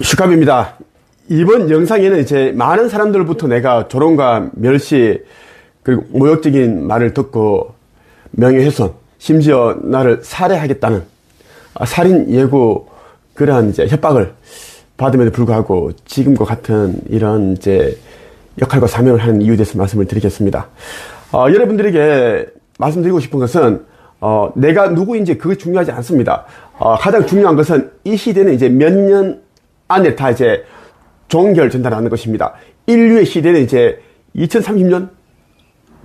슈캅입니다. 이번 영상에는 이제 많은 사람들부터 내가 조롱과 멸시 그리고 모욕적인 말을 듣고 명예훼손, 심지어 나를 살해하겠다는 살인 예고 그러한 이제 협박을 받음에도 불구하고 지금과 같은 이런 이제 역할과 사명을 하는 이유에 대해서 말씀을 드리겠습니다. 여러분들에게 말씀드리고 싶은 것은 내가 누구인지 그게 중요하지 않습니다. 가장 중요한 것은 이 시대는 이제 몇 년 안에 다 이제 종결 전달하는 것입니다. 인류의 시대는 이제 2030년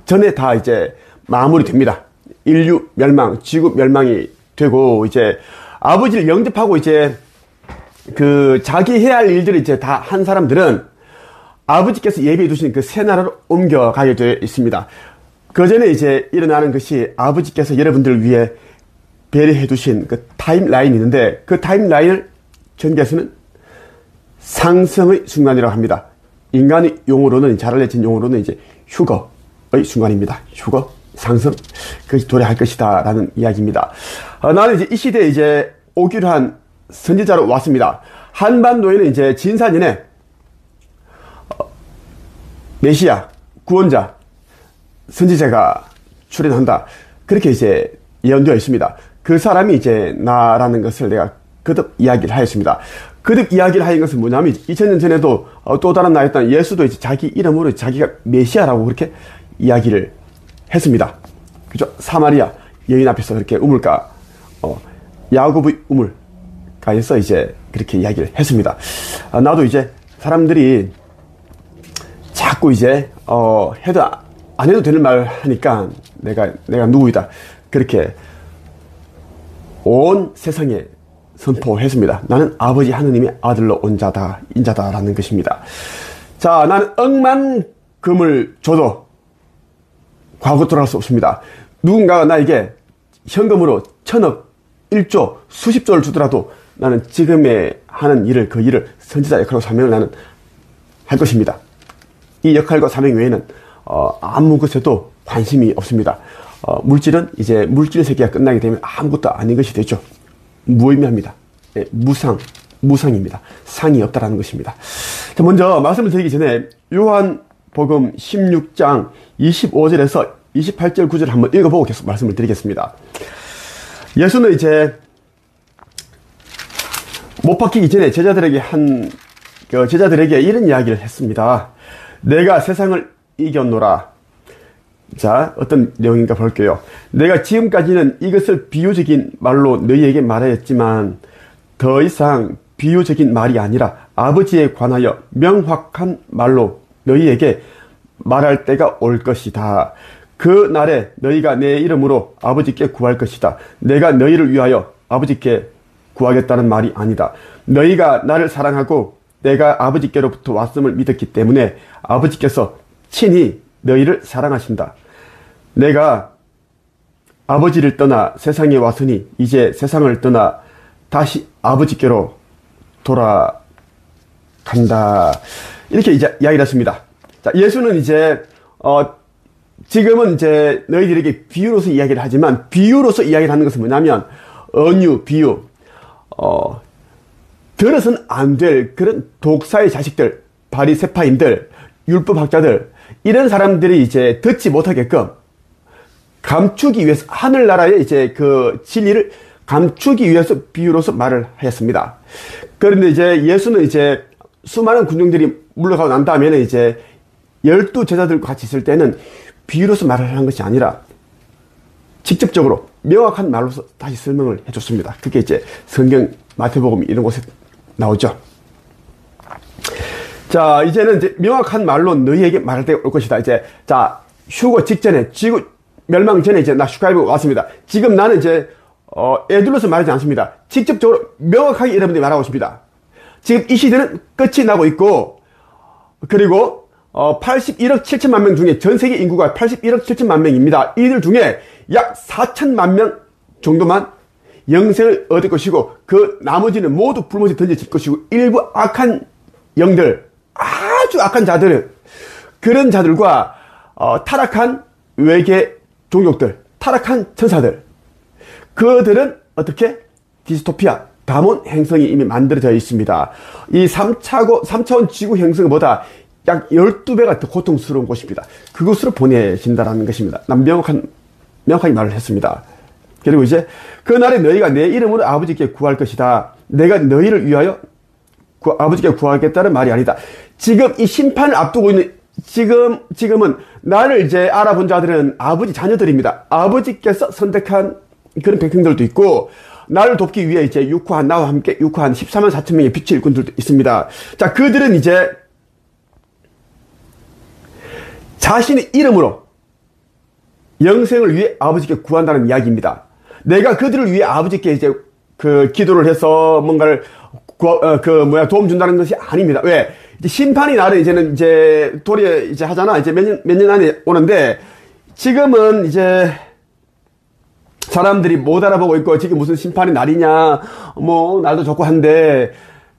전에 다 이제 마무리됩니다. 인류 멸망, 지구 멸망이 되고 이제 아버지를 영접하고 이제 그 자기 해야 할 일들을 이제 다 한 사람들은 아버지께서 예비해 두신 그 새 나라로 옮겨가게 되어 있습니다. 그 전에 이제 일어나는 것이 아버지께서 여러분들을 위해 배려해 두신 그 타임라인이 있는데 그 타임라인을 전개해서는 상승의 순간이라고 합니다. 인간의 용어로는, 잘 알려진 용어로는 이제 휴거의 순간입니다. 휴거, 상승, 그것이 도래할 것이다 라는 이야기입니다. 나는 이제 이 시대에 이제 오기로 한 선지자로 왔습니다. 한반도에는 이제 진사년에 메시아, 구원자, 선지자가 출현한다. 그렇게 이제 예언되어 있습니다. 그 사람이 이제 나라는 것을 내가 거듭 이야기를 하였습니다. 거듭 이야기를 하는 것은 뭐냐면 2000년 전에도 또 다른 나였던 예수도 이제 자기 이름으로 자기가 메시아라고 그렇게 이야기를 했습니다. 그죠? 사마리아 여인 앞에서 그렇게 우물가, 야곱의 우물가에서 이제 그렇게 이야기를 했습니다. 나도 이제 사람들이 자꾸 이제, 해도 안 해도 되는 말 하니까 내가 누구이다. 그렇게 온 세상에 선포했습니다. 나는 아버지 하느님의 아들로 온 자다, 인자다라는 것입니다. 자, 나는 억만 금을 줘도 과거 돌아갈 수 없습니다. 누군가가 나에게 현금으로 1000억, 1조, 수십조를 주더라도 나는 지금의 하는 일을, 그 일을 선지자 역할과 사명을 나는 할 것입니다. 이 역할과 사명 외에는 아무 것에도 관심이 없습니다. 물질은 이제 물질 세계가 끝나게 되면 아무것도 아닌 것이 되죠. 무의미합니다. 예, 무상입니다. 상이 없다라는 것입니다. 자, 먼저 말씀을 드리기 전에 요한복음 16장 25절에서 28절 9절 한번 읽어보고 계속 말씀을 드리겠습니다. 예수는 이제 못 박히기 전에 제자들에게 이런 이야기를 했습니다. 내가 세상을 이겼노라. 자, 어떤 내용인가 볼게요. 내가 지금까지는 이것을 비유적인 말로 너희에게 말하였지만 더 이상 비유적인 말이 아니라 아버지에 관하여 명확한 말로 너희에게 말할 때가 올 것이다. 그 날에 너희가 내 이름으로 아버지께 구할 것이다. 내가 너희를 위하여 아버지께 구하겠다는 말이 아니다. 너희가 나를 사랑하고 내가 아버지께로부터 왔음을 믿었기 때문에 아버지께서 친히 너희를 사랑하신다. 내가 아버지를 떠나 세상에 왔으니 이제 세상을 떠나 다시 아버지께로 돌아간다. 이렇게 이제 이야기를 했습니다. 자, 예수는 이제 지금은 이제 너희들에게 비유로서 이야기를 하지만 비유로서 이야기를 하는 것은 뭐냐면 언유, 비유, 들어서는 안 될 그런 독사의 자식들, 바리새파인들, 율법학자들, 이런 사람들이 이제 듣지 못하게끔 감추기 위해서, 하늘나라의 이제 그 진리를 감추기 위해서 비유로서 말을 하였습니다. 그런데 이제 예수는 이제 수많은 군중들이 물러가고 난 다음에는 이제 12 제자들과 같이 있을 때는 비유로서 말을 하는 것이 아니라 직접적으로 명확한 말로서 다시 설명을 해줬습니다. 그게 이제 성경 마태복음 이런 곳에 나오죠. 자, 이제는 이제 명확한 말로 너희에게 말할 때가 올 것이다. 이제, 자, 휴거 직전에, 지구 멸망 전에 이제 나 슈카이브 왔습니다. 지금 나는 이제, 애둘러서 말하지 않습니다. 직접적으로 명확하게 여러분들이 말하고 있습니다. 지금 이 시대는 끝이 나고 있고, 그리고, 81억 7천만 명 중에 전 세계 인구가 81억 7천만 명입니다. 이들 중에 약 4천만 명 정도만 영생을 얻을 것이고, 그 나머지는 모두 불못에 던져질 것이고, 일부 악한 영들, 아주 악한 자들은, 그런 자들과, 타락한 외계 종족들, 타락한 천사들, 그들은 어떻게? 디스토피아, 담원 행성이 이미 만들어져 있습니다. 이 3차원 지구 행성보다 약 12배가 더 고통스러운 곳입니다. 그곳으로 보내진다는 것입니다. 난 명확하게 말을 했습니다. 그리고 이제 그날에 너희가 내 이름으로 아버지께 구할 것이다. 내가 너희를 위하여 아버지께 구하겠다는 말이 아니다. 지금 이 심판을 앞두고 있는 지금은 나를 이제 알아본 자들은 아버지 자녀들입니다. 아버지께서 선택한 그런 백성들도 있고, 나를 돕기 위해 이제 나와 함께 육화한 14만 4천 명의 빛의 일꾼들도 있습니다. 자, 그들은 이제 자신의 이름으로 영생을 위해 아버지께 구한다는 이야기입니다. 내가 그들을 위해 아버지께 이제 기도를 해서 뭔가를 도움 준다는 것이 아닙니다. 왜? 이제 심판이 나를 이제는 이제 도리에 이제 하잖아. 이제 몇 년 안에 오는데, 지금은 이제 사람들이 못 알아보고 있고, 지금 무슨 심판의 날이냐, 날도 좋고 한데,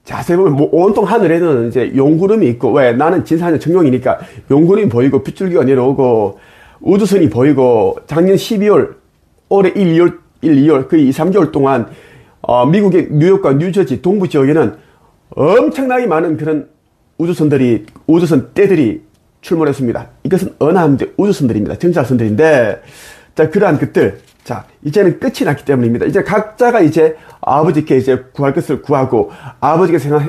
자세히 보면 온통 하늘에는 이제 용구름이 있고, 왜? 나는 진사년 청룡이니까 용구름이 보이고, 빗줄기가 내려오고, 우주선이 보이고, 작년 12월, 올해 1, 2월, 그 2, 3개월 동안, 미국의 뉴욕과 뉴저지 동부 지역에는 엄청나게 많은 그런 우주선 떼들이 출몰했습니다. 이것은 은하함대 우주선들입니다. 정찰선들인데, 자, 그러한 것들, 자, 이제는 끝이 났기 때문입니다. 이제 각자가 이제 아버지께 이제 구할 것을 구하고, 아버지께서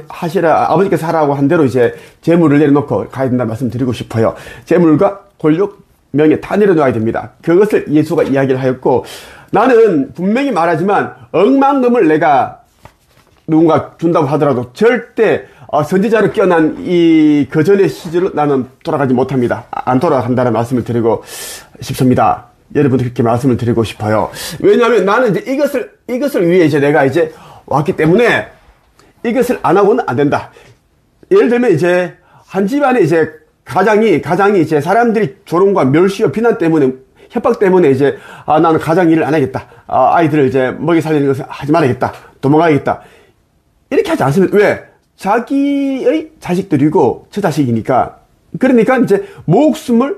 하라고 한 대로 이제 재물을 내려놓고 가야 된다는 말씀 드리고 싶어요. 재물과 권력, 명예 다 내려놓아야 됩니다. 그것을 예수가 이야기를 하였고, 나는 분명히 말하지만 억만금을 내가 누군가 준다고 하더라도 절대 선지자로 깨어난 그 전의 시절로 나는 돌아가지 못합니다. 안 돌아간다는 말씀을 드리고 싶습니다. 여러분들 그렇게 말씀을 드리고 싶어요. 왜냐하면 나는 이제 이것을 위해 이제 내가 이제 왔기 때문에 이것을 안 하고는 안 된다. 예를 들면 이제 한 집안에 이제 가장이 이제 사람들이 조롱과 멸시와 비난 때문에, 협박 때문에 이제 나는 가장 일을 안 하겠다. 아이들을 이제 먹이 살리는 것을 하지 말아야겠다. 도망가야겠다. 이렇게 하지 않습니다. 왜? 자기의 자식들이고 저 자식이니까. 그러니까 이제 목숨을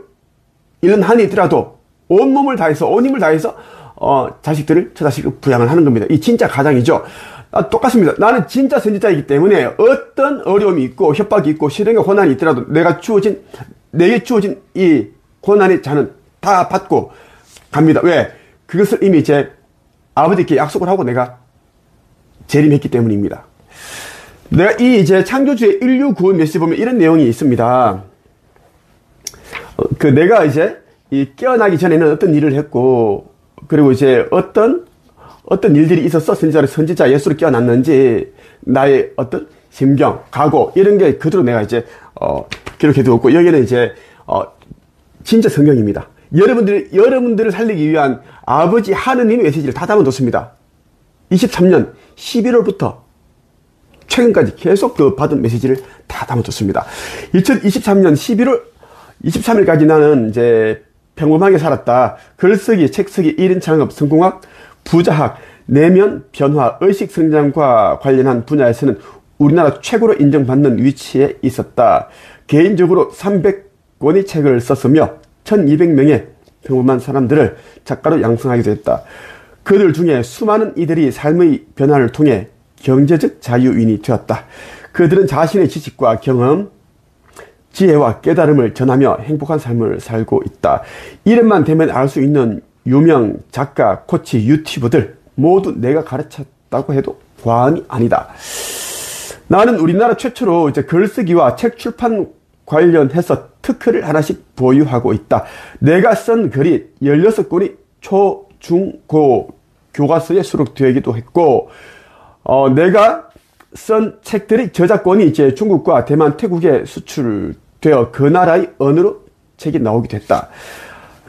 잃는 한이 있더라도 온 몸을 다해서, 온 힘을 다해서 저 자식을 부양을 하는 겁니다. 이 진짜 가장이죠. 똑같습니다. 나는 진짜 선지자이기 때문에 어떤 어려움이 있고 협박이 있고 시련과 고난이 있더라도 내게 주어진 이 고난의 잔은 다 받고 갑니다. 왜? 그것을 이미 이제 아버지께 약속을 하고 내가 재림했기 때문입니다. 내가 이제 창조주의 인류 구원 메시지 보면 이런 내용이 있습니다. 내가 이제 깨어나기 전에는 어떤 일을 했고, 그리고 이제 어떤 일들이 있어서 선지자 예수로 깨어났는지, 나의 어떤 심경, 각오, 이런 게 그대로 내가 이제, 기록해 두었고, 여기는 이제, 진짜 성경입니다. 여러분들을 살리기 위한 아버지 하느님의 메시지를 다 담아뒀습니다. 23년 11월부터 최근까지 계속 받은 메시지를 다 담아뒀습니다. 2023년 11월 23일까지 나는 이제 평범하게 살았다. 글쓰기, 책쓰기, 1인 창업, 성공학, 부자학, 내면, 변화, 의식 성장과 관련한 분야에서는 우리나라 최고로 인정받는 위치에 있었다. 개인적으로 300권의 책을 썼으며 1200명의 평범한 사람들을 작가로 양성하게 됐다. 그들 중에 수많은 이들이 삶의 변화를 통해 경제적 자유인이 되었다. 그들은 자신의 지식과 경험, 지혜와 깨달음을 전하며 행복한 삶을 살고 있다. 이름만 대면 알 수 있는 유명 작가, 코치, 유튜버들 모두 내가 가르쳤다고 해도 과언이 아니다. 나는 우리나라 최초로 이제 글쓰기와 책 출판 관련해서 특허를 하나씩 보유하고 있다. 내가 쓴 글이 16권이 초, 중, 고 교과서에 수록되기도 했고, 내가 쓴 책들의 저작권이 이제 중국과 대만, 태국에 수출되어 그 나라의 언어로 책이 나오기도 했다.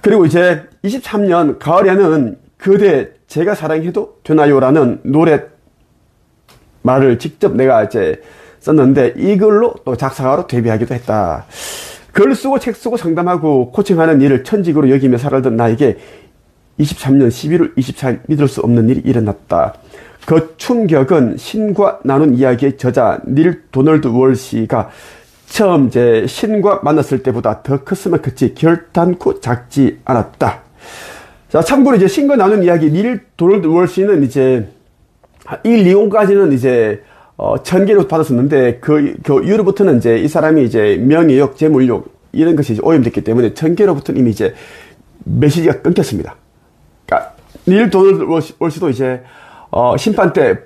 그리고 이제 23년 가을에는 그대 제가 사랑해도 되나요라는 노래 말을 직접 내가 이제 썼는데 이걸로 또 작사가로 데뷔하기도 했다. 글 쓰고 책 쓰고 상담하고 코칭하는 일을 천직으로 여기며 살아던 나에게 23년 11월 24일 믿을 수 없는 일이 일어났다. 그 충격은 신과 나눈 이야기의 저자 닐 도널드 월시가 처음 이제 신과 만났을 때보다 더 컸으면 컸지 결단코 작지 않았다. 자, 참고로 이제 신과 나눈 이야기 닐 도널드 월시는 이제 1, 2공까지는 이제 1000개로 받았었는데 그 이후로부터는 이제 이 사람이 이제 명예욕, 재물욕 이런 것이 이제 오염됐기 때문에 1000개로부터는 이미 이제 메시지가 끊겼습니다. 그러니까 닐 도널드 월시도 이제 심판 때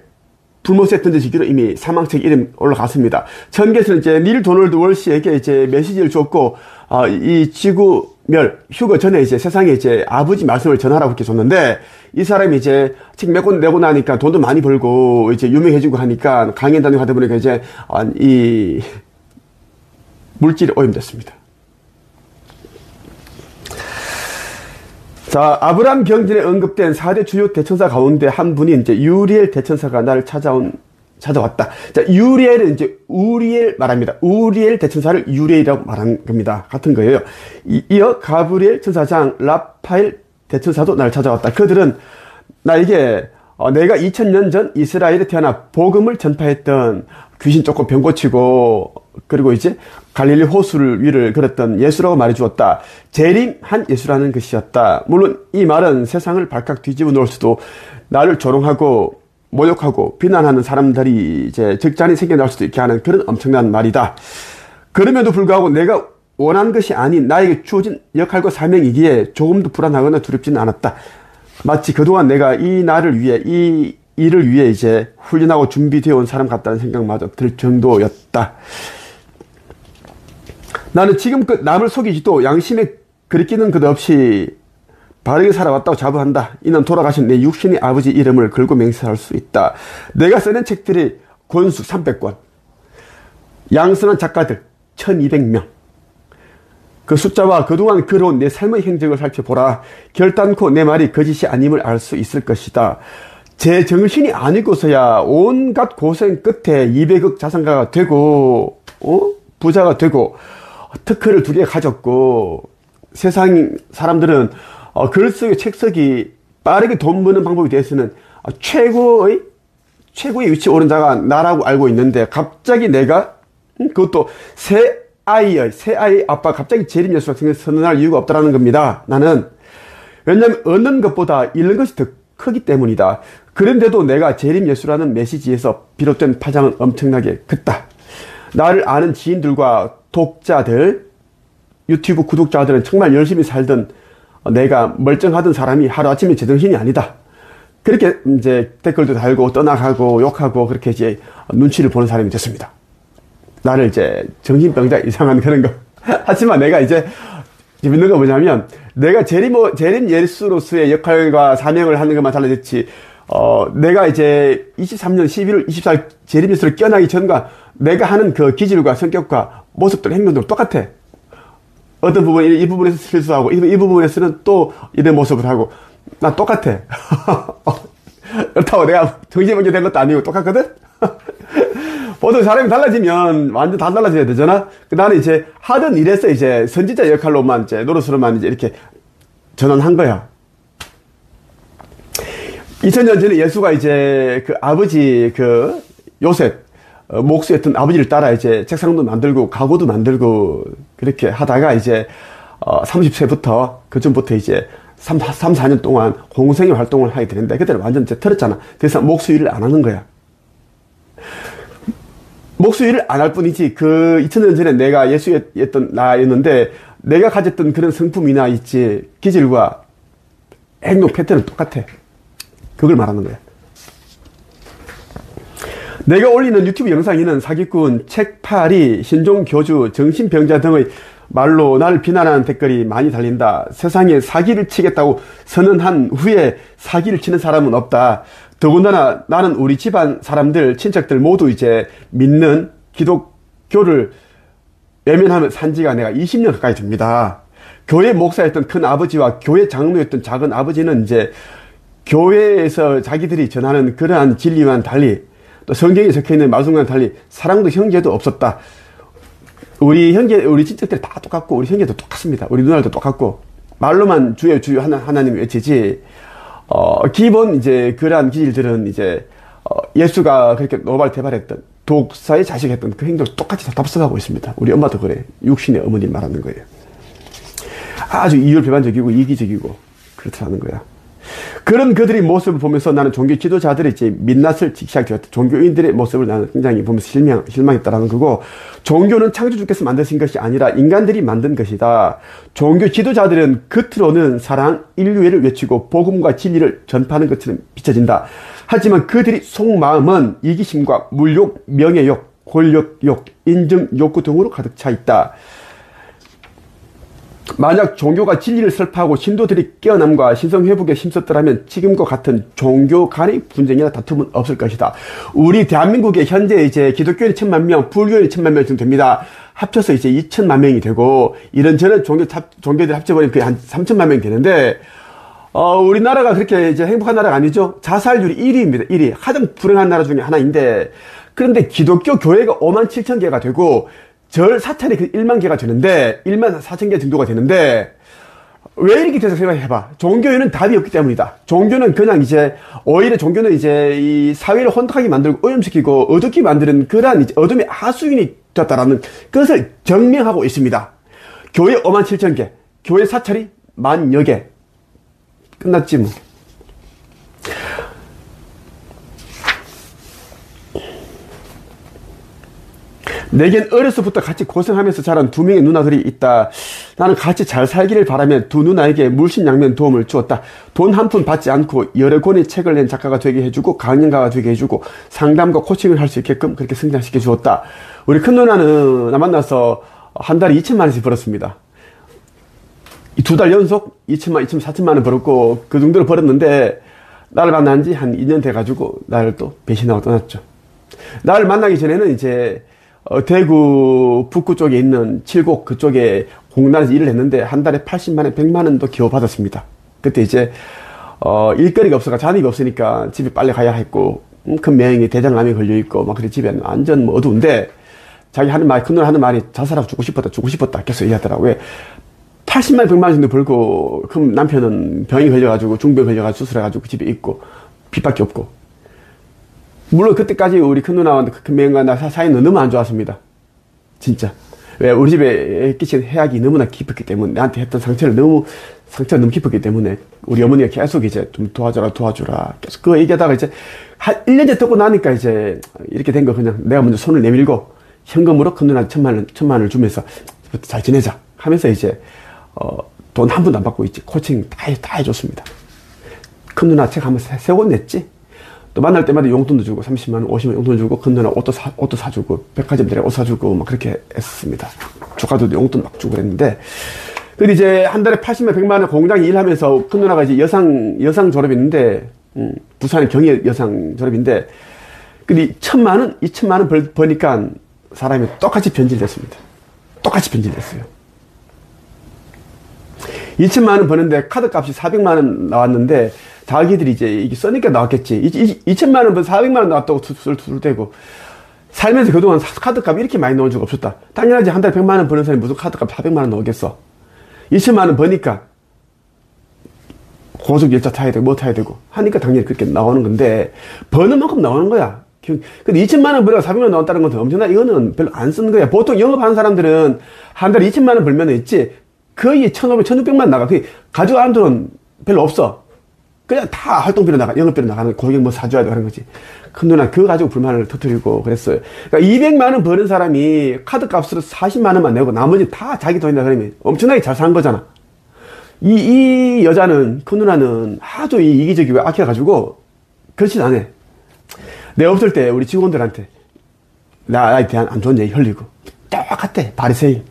불못에 던져지기로 이미 사망책 이름 올라갔습니다. 1000개에서는 이제 닐 도널드 월시에게 이제 메시지를 줬고 이 지구멸 휴거 전에 이제 세상에 이제 아버지 말씀을 전하라고 이렇게 줬는데 이 사람이 이제 책 몇 권 내고 나니까 돈도 많이 벌고 이제 유명해지고 하니까 강연 다니고 하다 보니까 이제 이 물질이 오염됐습니다. 자, 아브람 경전에 언급된 4대 주요 대천사 가운데 한 분이 이제 유리엘 대천사가 나를 찾아왔다. 자, 유리엘은 이제 우리엘 말합니다. 우리엘 대천사를 유리엘이라고 말한 겁니다. 같은 거예요. 이어 가브리엘 천사장, 라파엘 대천사도 나를 찾아왔다. 그들은 나에게 내가 2000년 전 이스라엘에 태어나 복음을 전파했던 귀신 쫓고 병 고치고 그리고 이제 갈릴리 호수를 위를 걸었던 예수라고 말해주었다. 재림한 예수라는 것이었다. 물론 이 말은 세상을 발칵 뒤집어 놓을 수도 나를 조롱하고 모욕하고 비난하는 사람들이 이제 적잖이 생겨날 수도 있게 하는 그런 엄청난 말이다. 그럼에도 불구하고 내가 원한 것이 아닌 나에게 주어진 역할과 사명이기에 조금도 불안하거나 두렵지는 않았다. 마치 그동안 내가 이 날을 위해 이 일을 위해 이제 훈련하고 준비되어 온 사람 같다는 생각마저 들 정도였다. 나는 지금껏 남을 속이지도 양심에 그리끼는 것 없이 바르게 살아왔다고 자부한다. 이는 돌아가신 내 육신의 아버지 이름을 걸고 맹세할 수 있다. 내가 쓰는 책들이 권수 300권, 양선한 작가들 1200명. 그 숫자와 그동안 걸어온 내 삶의 행적을 살펴보라. 결단코 내 말이 거짓이 아님을 알 수 있을 것이다. 제 정신이 아니고서야 온갖 고생 끝에 200억 자산가가 되고 부자가 되고 특허를 2개 가졌고 세상 사람들은 글 쓰기 책 쓰기 빠르게 돈 버는 방법에 대해서는 최고의 위치에 오른 자가 나라고 알고 있는데 갑자기 내가 그것도 새 아이 아빠 갑자기 재림 예수가 선언할 이유가 없다라는 겁니다. 나는 왜냐하면 얻는 것보다 잃는 것이 더 크기 때문이다. 그런데도 내가 재림 예수라는 메시지에서 비롯된 파장은 엄청나게 컸다. 나를 아는 지인들과 독자들, 유튜브 구독자들은 정말 열심히 살던 내가 멀쩡하던 사람이 하루아침에 제정신이 아니다. 그렇게 이제 댓글도 달고 떠나가고 욕하고 그렇게 이제 눈치를 보는 사람이 됐습니다. 나를 이제 정신병자 이상한 그런 거. 하지만 내가 이제 재밌는 거 뭐냐면 내가 재림 예수로서의 역할과 사명을 하는 것만 달라졌지 내가 이제 23년 11월 24일 재림 예수를 깨어나기 전과 내가 하는 그 기질과 성격과 모습들 행동들 똑같아. 어떤 부분 이 부분에서 실수하고 이 부분에서는 또 이런 모습을 하고 난 똑같아. 그렇다고 내가 정신병자 된 것도 아니고 똑같거든. 보통 사람이 달라지면 완전 다 달라져야 되잖아. 나는 이제 하던 일에서 이제 선지자 역할로만 이제 노릇으로만 이제 이렇게 전환한 거야. 2000년 전에 예수가 이제 그 아버지 그 요셉 목수였던 아버지를 따라 이제 책상도 만들고 가구도 만들고 그렇게 하다가 이제 30세부터 그 전부터 이제 4년 동안 공생의 활동을 하게 되는데 그때는 완전 이제 틀었잖아. 그래서 목수 일을 안 하는 거야. 목수 일을 안 할 뿐이지 그 2000년 전에 내가 예수였던 나였는데 내가 가졌던 그런 성품이나 있지 기질과 행동 패턴은 똑같아. 그걸 말하는 거야. 내가 올리는 유튜브 영상에는 사기꾼, 책팔이, 신종교주, 정신병자 등의 말로 나를 비난하는 댓글이 많이 달린다. 세상에 사기를 치겠다고 선언한 후에 사기를 치는 사람은 없다. 더군다나 나는 우리 집안 사람들, 친척들 모두 이제 믿는 기독교를 외면하며 산 지가 내가 20년 가까이 됩니다. 교회 목사였던 큰 아버지와 교회 장로였던 작은 아버지는 이제 교회에서 자기들이 전하는 그러한 진리와는 달리 또 성경에 적혀있는 말씀과는 달리 사랑도 형제도 없었다. 우리 친척들이 다 똑같고 우리 형제도 똑같습니다. 우리 누나들도 똑같고 말로만 주여 하나님 외치지 기본 이제 그러한 기질들은 이제 예수가 그렇게 노발대발했던 독사의 자식했던 그 행동을 똑같이 다 답습하고 있습니다. 우리 엄마도 그래. 육신의 어머니 말하는 거예요. 아주 이율배반적이고 이기적이고 그렇다는 거야. 그런 그들의 모습을 보면서 나는 종교 지도자들이 이제 민낯을 시작되었다. 종교인들의 모습을 나는 굉장히 보면서 실망했다라는 거고, 종교는 창조주께서 만드신 것이 아니라 인간들이 만든 것이다. 종교 지도자들은 겉으로는 사랑, 인류애를 외치고 복음과 진리를 전파하는 것처럼 비춰진다. 하지만 그들이 속마음은 이기심과 물욕, 명예욕, 권력욕, 인정 욕구 등으로 가득 차 있다. 만약 종교가 진리를 설파하고 신도들이 깨어남과 신성회복에 힘썼더라면 지금과 같은 종교 간의 분쟁이나 다툼은 없을 것이다. 우리 대한민국에 현재 이제 기독교인이 1000만 명, 불교인이 1000만 명 정도 됩니다. 합쳐서 이제 2000만 명이 되고, 이런저런 종교들이 합쳐버리면 거의 한 3000만 명이 되는데, 우리나라가 그렇게 이제 행복한 나라가 아니죠. 자살률이 1위입니다. 1위. 가장 불행한 나라 중에 하나인데, 그런데 기독교 교회가 5만 7천 개가 되고, 절 사찰이 1만 개가 되는데, 1만 4천 개 정도가 되는데, 왜 이렇게 돼서 생각해봐. 종교에는 답이 없기 때문이다. 종교는 그냥 이제, 오히려 종교는 이제 이 사회를 혼탁하게 만들고 오염시키고 어둡게 만드는 그러한 이제 어둠의 하수인이 되었다라는 것을 증명하고 있습니다. 교회 5만 7천 개, 교회 사찰이 10,000여 개. 끝났지 뭐. 내겐 어려서부터 같이 고생하면서 자란 두 명의 누나들이 있다. 나는 같이 잘 살기를 바라며 두 누나에게 물신양면 도움을 주었다. 돈 한 푼 받지 않고 여러 권의 책을 낸 작가가 되게 해주고 강연가가 되게 해주고 상담과 코칭을 할 수 있게끔 그렇게 성장시켜 주었다. 우리 큰 누나는 나 만나서 한 달에 2천만 원씩 벌었습니다. 이 2달 연속 2천만, 2천, 4천만 원 벌었고 그 정도로 벌었는데 나를 만난 지 한 2년 돼가지고 나를 또 배신하고 떠났죠. 나를 만나기 전에는 이제 대구 북구 쪽에 있는 칠곡 그쪽에 공단에서 일을 했는데 한 달에 80만 원, 100만 원도 겨우 받았습니다. 그때 이제 일거리가 없어가 잔입이 없으니까 집에 빨리 가야 했고 큰 명이 대장암에 걸려 있고 막 그래 집에 완전 뭐 어두운데 자기 하는 말, 큰 누나 하는 말이 자살하고 죽고 싶었다 계속 얘기하더라고. 왜 80만 원, 100만 원 정도 벌고 그럼 남편은 병이 걸려가지고 중병 걸려가지고 수술해가지고 집에 있고 빚밖에 없고. 물론 그때까지 우리 큰 누나와 큰 명과 나 사이는 너무 안 좋았습니다. 진짜. 왜 우리 집에 끼친 해악이 너무나 깊었기 때문에 나한테 했던 상처가 너무 깊었기 때문에 우리 어머니가 계속 이제 좀 도와주라 계속 그거 얘기하다가 이제 한 1년째 듣고 나니까 이제 이렇게 된 거 그냥 내가 먼저 손을 내밀고 현금으로 큰 누나한테 1,000만 원을 주면서 잘 지내자 하면서 이제 돈 한 푼도 안 받고 있지 코칭 다 해줬습니다. 큰 누나 책 한번 세 권 냈지. 또 만날 때마다 용돈도 주고 30만 원, 50만 원 용돈 주고 큰 누나 옷도 사주고 백화점 들에 옷 사주고 막 그렇게 했습니다. 조카도 용돈 막 주고 그랬는데 근데 이제 한 달에 80만 100만 원 공장에 일하면서 큰 누나가 이제 여상 졸업했는데 부산의 경희 여상 졸업인데 근데 1,000만 원, 2천만 원 버니까 사람이 똑같이 변질됐습니다. 똑같이 변질됐어요. 2천만 원 버는데 카드 값이 400만 원 나왔는데 자기들이 이제 이게 써니까 나왔겠지. 2천만 원 번 400만 원 나왔다고 둘대고 살면서 그동안 카드값 이렇게 많이 넣은 적 없었다. 당연하지. 한 달에 100만 원 버는 사람이 무슨 카드값 400만 원 넣겠어. 2천만 원 버니까 고속 열차 타야 되고 뭐 타야 되고 하니까 당연히 그렇게 나오는 건데 버는 만큼 나오는 거야. 근데 2천만 원 벌다가 400만 원 나왔다는 것은 엄청나. 이거는 별로 안 쓰는 거야. 보통 영업하는 사람들은 한 달에 2천만 원 벌면 있지 거의 1,500, 1,600만 나가. 가져가는 돈은 별로 없어. 그냥 다 활동비로 영업비로 나가는 고객 뭐 사줘야 되고 하는 거지. 큰 누나 그거 가지고 불만을 터뜨리고 그랬어요. 그러니까 200만 원 버는 사람이 카드 값으로 40만 원만 내고 나머지 다 자기 돈이다 그러면 엄청나게 잘 산 거잖아. 이 여자는, 큰 누나는 아주 이기적이고 악해가지고 그렇진 않아. 내가 없을 때 우리 직원들한테 나에 대한 안 좋은 얘기 흘리고 똑같아. 바리새인.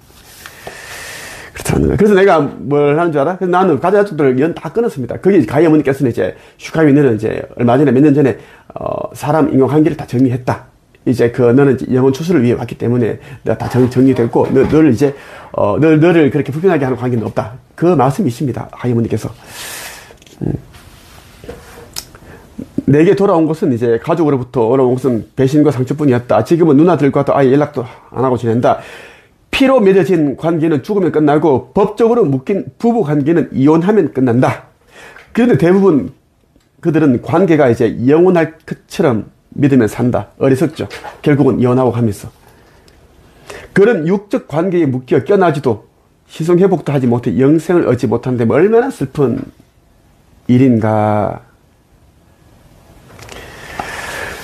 그렇다는 거야. 그래서 내가 뭘 하는 줄 알아? 그래서 나는 가족들 연 다 끊었습니다. 거기 가희 어머니께서는 이제 슈카미 너는 이제 얼마 전에 몇 년 전에 사람 인공 관계를 다 정리했다. 이제 너는 영혼 추수를 위해 왔기 때문에 내가 다 정리됐고 너를 이제 너를 그렇게 불편하게 하는 관계는 없다. 그 말씀이 있습니다. 가희 어머니께서. 내게 돌아온 것은 이제 가족으로부터 올라온 것은 배신과 상처뿐이었다. 지금은 누나들과도 아예 연락도 안 하고 지낸다. 피로 맺어진 관계는 죽으면 끝나고 법적으로 묶인 부부 관계는 이혼하면 끝난다. 그런데 대부분 그들은 관계가 이제 영원할 것처럼 믿으면 산다. 어리석죠. 결국은 이혼하고 가면서. 그런 육적 관계에 묶여 껴나지도 희생회복도 하지 못해 영생을 얻지 못하는데 얼마나 슬픈 일인가?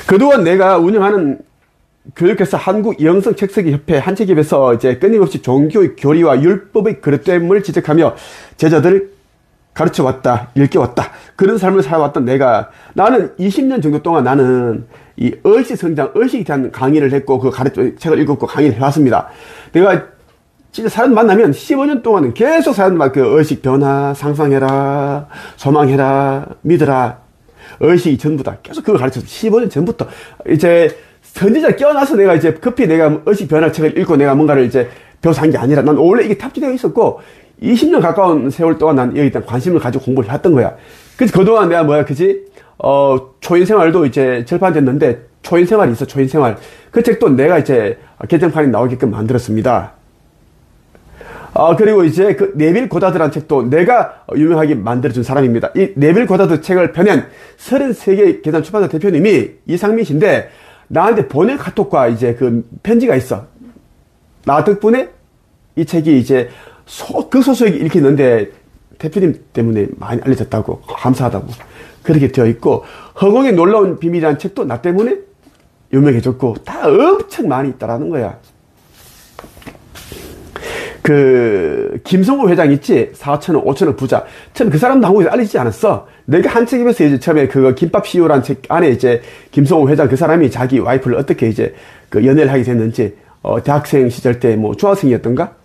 그동안 내가 운영하는 교육회사 한국영성책쓰기협회 한책협에서 이제 끊임없이 종교의 교리와 율법의 그릇됨을 지적하며 제자들을 가르쳐 왔다, 일깨웠다. 그런 삶을 살아왔던 나는 20년 정도 동안 나는 이 얼씨 성장, 얼씨에 대한 강의를 했고, 책을 읽었고 강의를 해왔습니다. 내가 진짜 사람 만나면 15년 동안은 계속 사람들 그 얼씨 변화, 상상해라, 소망해라, 믿어라. 얼씨 전부다. 계속 그걸 가르쳤어. 15년 전부터. 이제 선지자 깨어나서 내가 이제 급히 내가 얼씨 변화 책을 읽고 내가 뭔가를 이제 배워서 한 게 아니라 난 원래 이게 탑재되어 있었고, 20년 가까운 세월 동안 난 여기 일단 관심을 가지고 공부를 했던 거야. 그래서 그동안 내가 초인 생활도 이제 절판됐는데, 초인 생활이 있어, 초인 생활. 그 책도 내가 이제 개정판이 나오게끔 만들었습니다. 그리고 이제 그 네빌 고다드라는 책도 내가 유명하게 만들어준 사람입니다. 이 네빌 고다드 책을 펴낸 33개 계단 출판사 대표님이 이상민 씨인데, 나한테 보낸 카톡과 이제 그 편지가 있어. 나 덕분에 이 책이 이제 소식이 읽히는데 대표님 때문에 많이 알려졌다고, 감사하다고 그렇게 되어 있고, 허공의 놀라운 비밀이라는 책도 나 때문에 유명해졌고, 다 엄청 많이 있다라는 거야. 그 김성호 회장 있지, 4천억 5천억 부자. 처음 그 사람도 한국에서 알려지지 않았어. 내가 한책에서 이제 처음에 그 김밥 CEO라는 책 안에 이제 김성호 회장 그 사람이 자기 와이프를 어떻게 이제 그 연애를 하게 됐는지, 대학생 시절 때 뭐 중학생이었던가?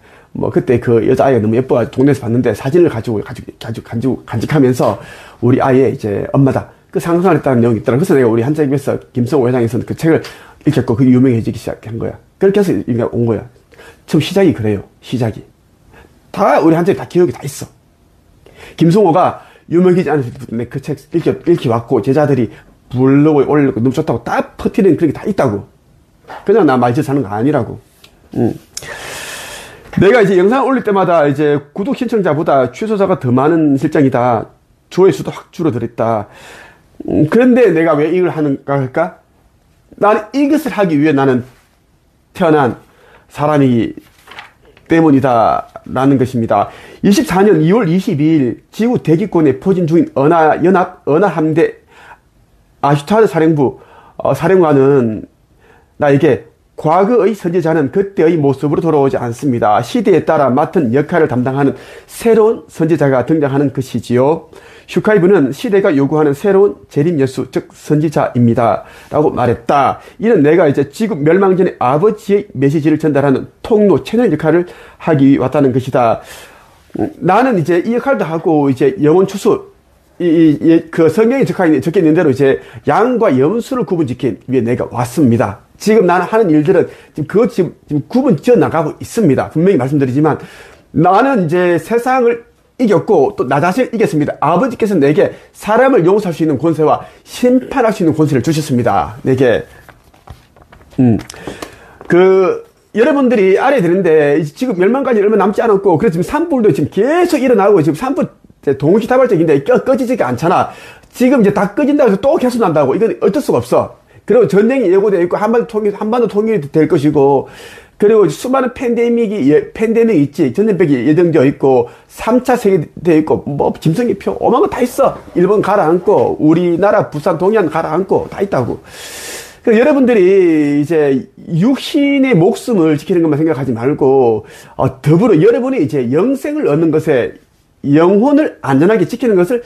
그때 그 여자아이가 너무 예뻐가지고 동네에서 봤는데 사진을 가지고 간직하면서 우리 아이의 이제 엄마다. 그 상상을 했다는 내용이 있더라. 그래서 내가 우리 한책에서 김성호 회장에서는 그 책을 읽혔고, 그게 유명해지기 시작한 거야. 그렇게 해서 온 거야. 처음 시작이 그래요. 시작이. 다, 우리 한책에 다 기억이 다 있어. 김성호가 유명해지지 않을 때 그 책 읽혀왔고, 제자들이 부르고 올리고 너무 좋다고 딱 퍼뜨리는 그런 게 다 있다고. 그냥 나 말짓 하는 거 아니라고. 내가 이제 영상을 올릴 때마다 이제 구독 신청자보다 취소자가 더 많은 실정이다. 조회수도 확 줄어들었다. 그런데 내가 왜 이걸 하는가 할까? 나는 이것을 하기 위해 나는 태어난 사람이기 때문이다. 라는 것입니다. 24년 2월 22일 지구 대기권에 포진 중인 은하함대 아슈타르 사령관은 나에게 과거의 선지자는 그때의 모습으로 돌아오지 않습니다. 시대에 따라 맡은 역할을 담당하는 새로운 선지자가 등장하는 것이지요. 슈카이브는 시대가 요구하는 새로운 재림 예수, 즉 선지자입니다. 라고 말했다. 이는 내가 이제 지구 멸망 전에 아버지의 메시지를 전달하는 통로, 채널 역할을 하기 위해 왔다는 것이다. 나는 이제 이 역할도 하고, 이제 영혼 추수, 그 성경에 적혀 있는 대로 이제 양과 염소를 구분짓기 위해 내가 왔습니다. 지금 나는 하는 일들은 지금 구분 지어 나가고 있습니다. 분명히 말씀드리지만, 나는 이제 세상을 이겼고 또 나 자신을 이겼습니다. 아버지께서 내게 사람을 용서할 수 있는 권세와 심판할 수 있는 권세를 주셨습니다. 내게. 여러분들이 알아야 되는데, 지금 멸망까지 얼마 남지 않았고, 그래서 지금 산불도 지금 계속 일어나고, 지금 산불 동시다발적인데 꺼지지가 않잖아. 지금 이제 다 꺼진다고 해서 또 계속 난다고. 이건 어쩔 수가 없어. 그리고 전쟁이 예고되어 있고, 한반도 통일이 될 것이고, 그리고 수많은 팬데믹이 있지. 전염병이 예정되어 있고, 3차 세계대회 있고, 짐승기표, 오만 거 다 있어. 일본 가라앉고, 우리나라 부산 동해안 가라앉고, 다 있다고. 그래서 여러분들이 이제 육신의 목숨을 지키는 것만 생각하지 말고, 더불어 여러분이 이제 영생을 얻는 것에, 영혼을 안전하게 지키는 것을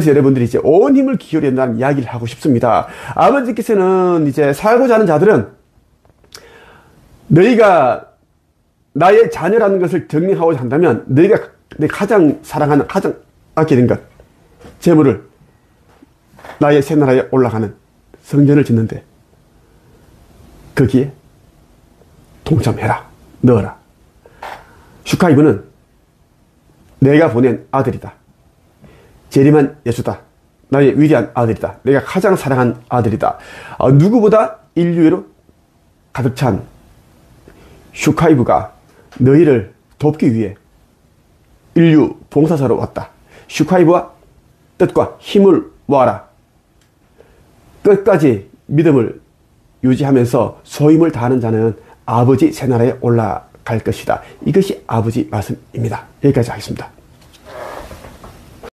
여러분들이 이제 온 힘을 기울여야 한다는 이야기를 하고 싶습니다. 아버지께서는 이제 살고자 하는 자들은 너희가 나의 자녀라는 것을 증명하고자 한다면 너희가 가장 사랑하는, 가장 아끼는 것, 재물을 나의 새나라에 올라가는 성전을 짓는데 거기에 동참해라, 넣어라. 슈카이브는 내가 보낸 아들이다. 재림한 예수다. 나의 위대한 아들이다. 내가 가장 사랑한 아들이다. 누구보다 인류애로 가득 찬 슈카이브가 너희를 돕기 위해 인류 봉사사로 왔다. 슈카이브와 뜻과 힘을 모아라. 끝까지 믿음을 유지하면서 소임을 다하는 자는 아버지 새나라에 올라갈 것이다. 이것이 아버지 말씀입니다. 여기까지 하겠습니다.